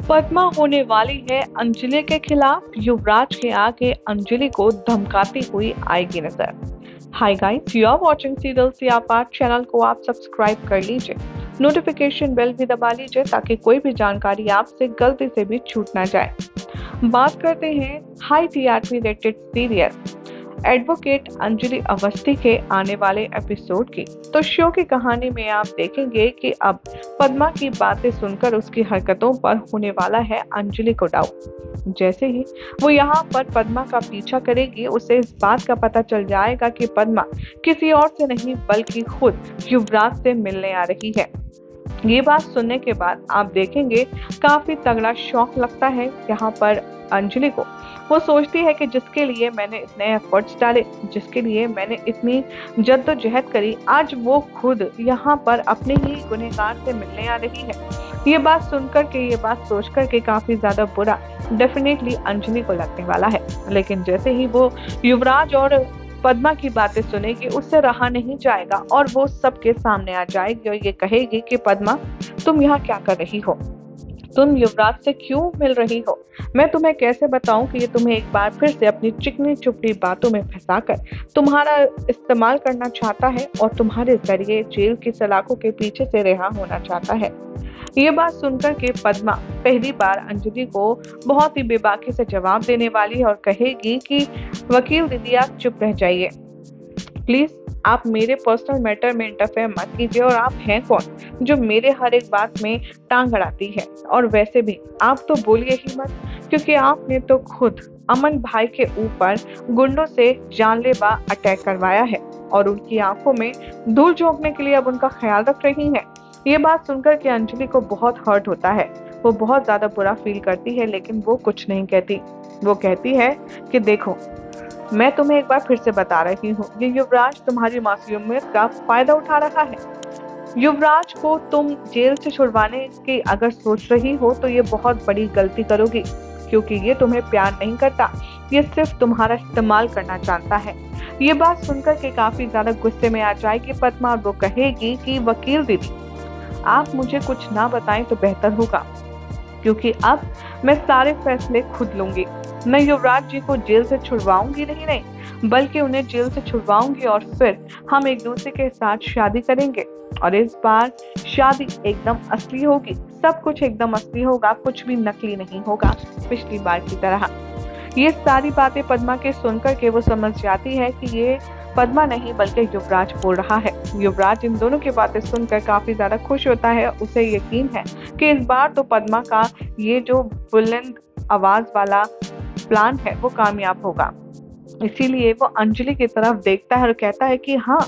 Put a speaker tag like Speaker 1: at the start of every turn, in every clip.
Speaker 1: पद्मा होने वाली है अंजलि के खिलाफ, युवराज के आगे अंजलि को धमकाती हुई आएगी नजर। Hi guys, you are watching serial सियापात। चैनल को आप सब्सक्राइब कर लीजिए, नोटिफिकेशन बेल भी दबा लीजिए ताकि कोई भी जानकारी आपसे गलती से भी छूट ना जाए। बात करते हैं high TRP rated serial advocate Anjali Awasthi के आने वाले एपिसोड की। तो शो की कहानी में आप देखेंगे कि अब पद्मा की बातें सुनकर उसकी हरकतों पर होने वाला है अंजलि को डाउट। जैसे ही वो यहाँ पर पद्मा का पीछा करेगी, उसे इस बात का पता चल जाएगा कि पद्मा किसी और से नहीं बल्कि खुद युवराज से मिलने आ रही है। ये बात सुनने के बाद आप देखेंगे काफी तगड़ा शौक लगता है यहाँ पर अंजलि को। वो सोचती है कि जिसके लिए मैंने इतने एफर्ट्स डाले, जिसके लिए मैंने इतनी जद्दोजहद करी, आज वो खुद यहाँ पर अपने ही गुनहगार से मिलने आ रही है। ये बात सुनकर के, ये बात सोचकर के काफी ज्यादा बुरा डेफिनेटली अंजलि को लगने वाला है। लेकिन जैसे ही वो युवराज और पद्मा की बातें सुनेगी, उससे रहा नहीं जाएगा और वो सबके सामने आ जाएगी और ये कहेगी कि पद्मा, तुम यहाँ क्या कर रही हो? तुम युवराज से क्यों मिल रही हो? मैं तुम्हें कैसे बताऊं कि ये तुम्हें एक बार फिर से अपनी चिकनी चुपड़ी बातों में फंसाकर तुम्हारा इस्तेमाल करना चाहता है और तुम्हारे जरिए जेल की सलाखों के पीछे से रिहा होना चाहता है। ये बात सुनकर के पद्मा पहली बार अंजलि को बहुत ही बेबाकी से जवाब देने वाली है और कहेगी कि वकील दीदी, आप चुप रह जाइए प्लीज। आप मेरे पर्सनल मैटर में इंटरफेयर मत कीजिए और आप हैं कौन जो मेरे हर एक बात में टांग अड़ाती है? और वैसे भी आप तो बोलिए ही मत, क्योंकि आपने तो खुद अमन भाई के ऊपर गुंडों से जानलेवा अटैक करवाया है और उनकी आंखों में धूल झोंकने के लिए अब उनका ख्याल रख रही हैं। ये बात सुनकर के अंजलि को बहुत हर्ट होता है, वो बहुत ज्यादा बुरा फील करती है, लेकिन वो कुछ नहीं कहती। वो कहती है कि देखो, मैं तुम्हें एक बार फिर से बता रही हूँ, ये युवराज तुम्हारी मासूमियत का फायदा उठा रहा है। युवराज को तुम जेल से छुड़वाने की अगर सोच रही हो तो ये बहुत बड़ी गलती करोगी, क्योंकि ये तुम्हें प्यार नहीं करता, ये सिर्फ तुम्हारा इस्तेमाल करना चाहता है। ये बात सुनकर के काफी ज्यादा गुस्से में आ जाएगी पद्मा और वो कहेगी कि वकील दीदी, आप मुझे कुछ ना बताएं तो बेहतर होगा, क्योंकि अब मैं सारे फैसले खुद लूंगी। मैं युवराज जी को जेल से छुड़वाऊंगी नहीं, बल्कि उन्हें जेल से छुड़वाऊंगी और फिर हम एक दूसरे के साथ शादी करेंगे। और इस बार शादी एकदम असली होगी, सब कुछ एकदम असली होगा, कुछ भी नकली नहीं होगा पिछली बार की तरह। ये सारी बातें पद्मा के सुनकर के वो समझ जाती है कि ये पद्मा नहीं बल्कि युवराज बोल रहा है। युवराज इन दोनों की बातें सुनकर काफी ज्यादा खुश होता है। उसे यकीन है कि इस बार तो पद्मा का ये जो बुलंद आवाज वाला प्लान है वो कामयाब होगा। इसीलिए वो अंजलि की तरफ देखता है और कहता है कि हाँ,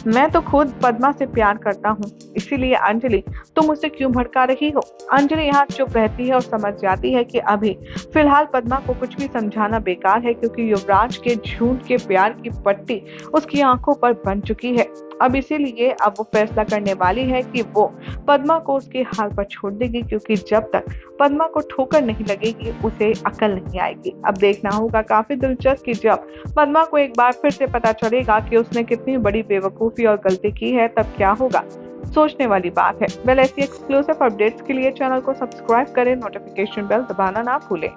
Speaker 1: मैं तो खुद पद्मा से प्यार करता हूँ, इसीलिए अंजलि तुम उसे क्यों भड़का रही हो? अंजलि यहाँ चुप रहती है और समझ जाती है कि अभी फिलहाल पद्मा को कुछ भी समझाना बेकार है, क्योंकि युवराज के झूठ के प्यार की पट्टी उसकी आंखों पर बन चुकी है। अब इसीलिए अब वो फैसला करने वाली है कि वो पद्मा को उसके हाल पर छोड़ देगी, क्योंकि जब तक पद्मा को ठोकर नहीं लगेगी उसे अकल नहीं आएगी। अब देखना होगा काफी दिलचस्प कि जब पद्मा को एक बार फिर से पता चलेगा कि उसने कितनी बड़ी बेवकूफी और गलती की है, तब क्या होगा। सोचने वाली बात है। ऐसी एक्सक्लूसिव अपडेट्स के लिए चैनल को सब्सक्राइब करें, नोटिफिकेशन बेल दबाना ना भूलें।